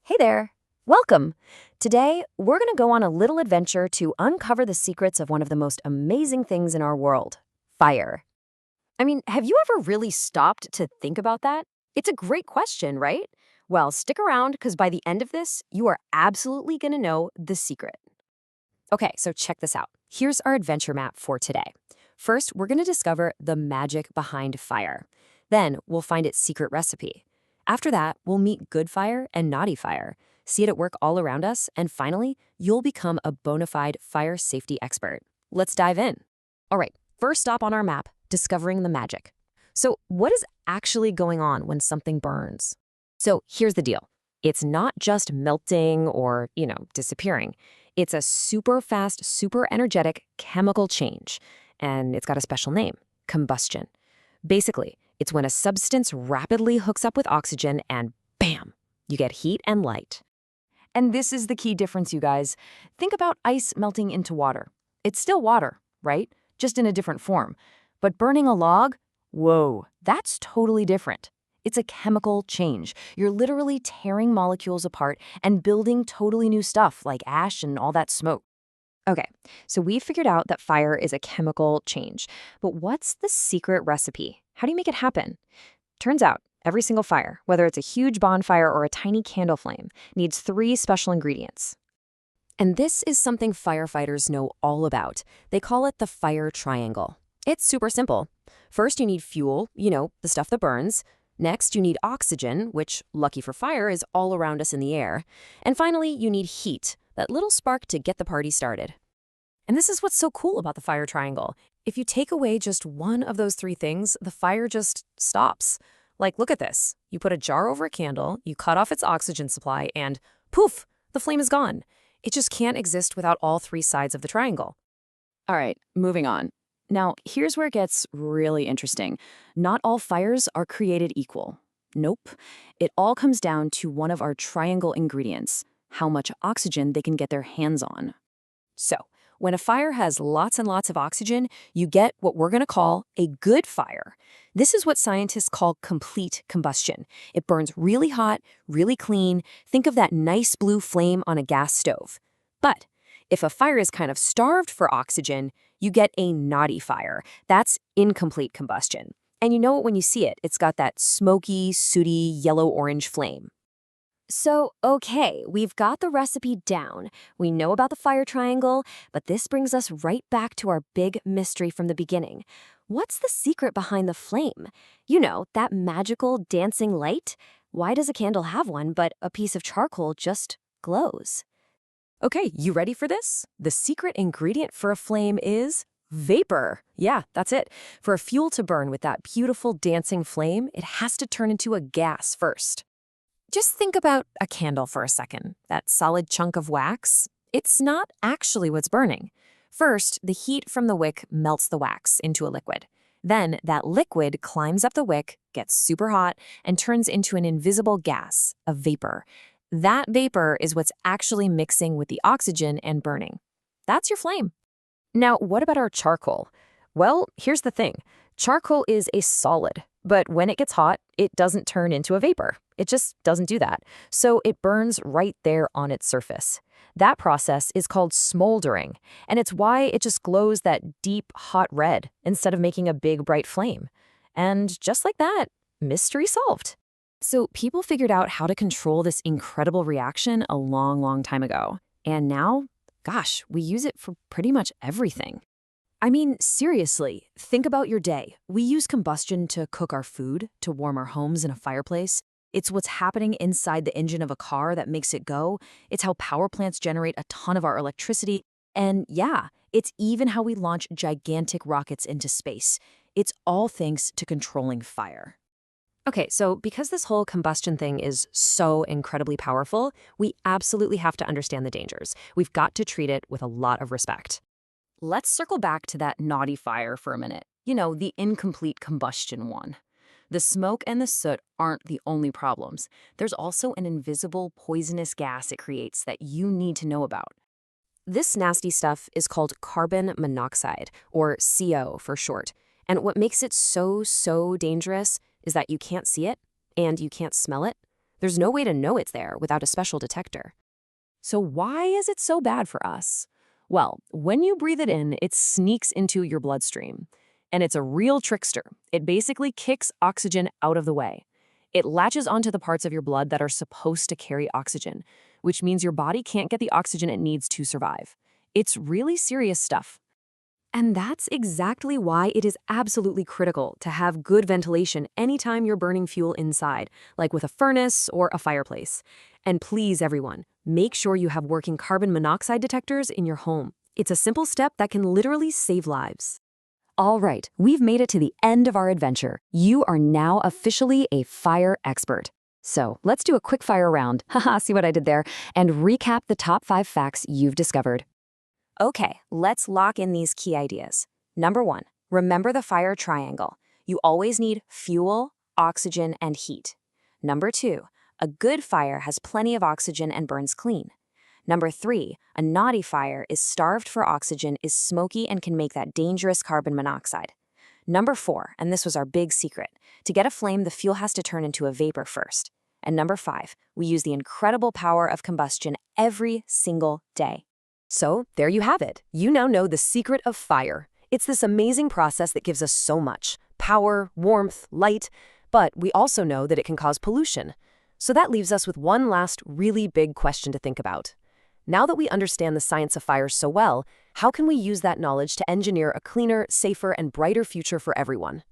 Hey there! Welcome! Today, we're going to go on a little adventure to uncover the secrets of one of the most amazing things in our world, fire. I mean, have you ever really stopped to think about that? It's a great question, right? Well, stick around because by the end of this, you are absolutely going to know the secret. Okay, so check this out. Here's our adventure map for today. First, we're going to discover the magic behind fire. Then, we'll find its secret recipe. After that, we'll meet good fire and naughty fire, see it at work all around us, and finally, you'll become a bona fide fire safety expert. Let's dive in. All right, first stop on our map, discovering the magic. So, what is actually going on when something burns? So, here's the deal. It's not just melting or, disappearing. It's a super fast, super energetic chemical change, and it's got a special name, combustion. Basically, it's when a substance rapidly hooks up with oxygen and bam, you get heat and light. And this is the key difference, you guys. Think about ice melting into water. It's still water, right? Just in a different form. But burning a log? Whoa, that's totally different. It's a chemical change. You're literally tearing molecules apart and building totally new stuff like ash and all that smoke. Okay, so we've figured out that fire is a chemical change. But what's the secret recipe? How do you make it happen? Turns out, every single fire, whether it's a huge bonfire or a tiny candle flame, needs 3 special ingredients. And this is something firefighters know all about. They call it the fire triangle. It's super simple. First, you need fuel, the stuff that burns. Next, you need oxygen, which, lucky for fire, is all around us in the air. And finally, you need heat, that little spark to get the party started. And this is what's so cool about the fire triangle. If you take away just one of those 3 things, the fire just stops. Like, look at this. You put a jar over a candle, you cut off its oxygen supply, and poof, the flame is gone. It just can't exist without all 3 sides of the triangle. All right, moving on. Now, here's where it gets really interesting. Not all fires are created equal. Nope. It all comes down to one of our triangle ingredients, how much oxygen they can get their hands on. So, when a fire has lots and lots of oxygen, you get what we're going to call a good fire. This is what scientists call complete combustion. It burns really hot, really clean. Think of that nice blue flame on a gas stove. But if a fire is kind of starved for oxygen, you get a naughty fire. That's incomplete combustion. And you know it when you see it. It's got that smoky, sooty, yellow-orange flame. So, okay, we've got the recipe down. We know about the fire triangle, but this brings us right back to our big mystery from the beginning. What's the secret behind the flame? That magical dancing light? Why does a candle have one, but a piece of charcoal just glows? Okay, you ready for this? The secret ingredient for a flame is vapor. Yeah, that's it. For a fuel to burn with that beautiful dancing flame, it has to turn into a gas first. Just think about a candle for a second. That solid chunk of wax, it's not actually what's burning. First, the heat from the wick melts the wax into a liquid. Then, that liquid climbs up the wick, gets super hot, and turns into an invisible gas, a vapor. That vapor is what's actually mixing with the oxygen and burning. That's your flame. Now, what about our charcoal? Well, here's the thing. Charcoal is a solid, but when it gets hot, it doesn't turn into a vapor. It just doesn't do that. So it burns right there on its surface. That process is called smoldering, and it's why it just glows that deep, hot red instead of making a big, bright flame. And just like that, mystery solved. So people figured out how to control this incredible reaction a long, long time ago. And now, gosh, we use it for pretty much everything. I mean, seriously, think about your day. We use combustion to cook our food, to warm our homes in a fireplace. It's what's happening inside the engine of a car that makes it go. It's how power plants generate a ton of our electricity. And yeah, it's even how we launch gigantic rockets into space. It's all thanks to controlling fire. Okay, so because this whole combustion thing is so incredibly powerful, we absolutely have to understand the dangers. We've got to treat it with a lot of respect. Let's circle back to that naughty fire for a minute. The incomplete combustion one. The smoke and the soot aren't the only problems. There's also an invisible poisonous gas it creates that you need to know about. This nasty stuff is called carbon monoxide, or CO for short. And what makes it so dangerous is that you can't see it and you can't smell it, There's no way to know it's there without a special detector. So why is it so bad for us? Well, when you breathe it in, it sneaks into your bloodstream. And it's a real trickster. It basically kicks oxygen out of the way. It latches onto the parts of your blood that are supposed to carry oxygen, which means your body can't get the oxygen it needs to survive. It's really serious stuff. And that's exactly why it is absolutely critical to have good ventilation anytime you're burning fuel inside, like with a furnace or a fireplace. And please, everyone, make sure you have working carbon monoxide detectors in your home. It's a simple step that can literally save lives. All right, we've made it to the end of our adventure. You are now officially a fire expert. So let's do a quick fire round, haha, see what I did there, and recap the top 5 facts you've discovered. Okay, let's lock in these key ideas. Number 1, remember the fire triangle. You always need fuel, oxygen, and heat. Number 2, a good fire has plenty of oxygen and burns clean. Number 3, a naughty fire is starved for oxygen, is smoky, and can make that dangerous carbon monoxide. Number 4, and this was our big secret, to get a flame, the fuel has to turn into a vapor first. And number 5, we use the incredible power of combustion every single day. So, there you have it. You now know the secret of fire. It's this amazing process that gives us so much power, warmth, light, but we also know that it can cause pollution. So that leaves us with one last really big question to think about. Now that we understand the science of fire so well, how can we use that knowledge to engineer a cleaner, safer, and brighter future for everyone?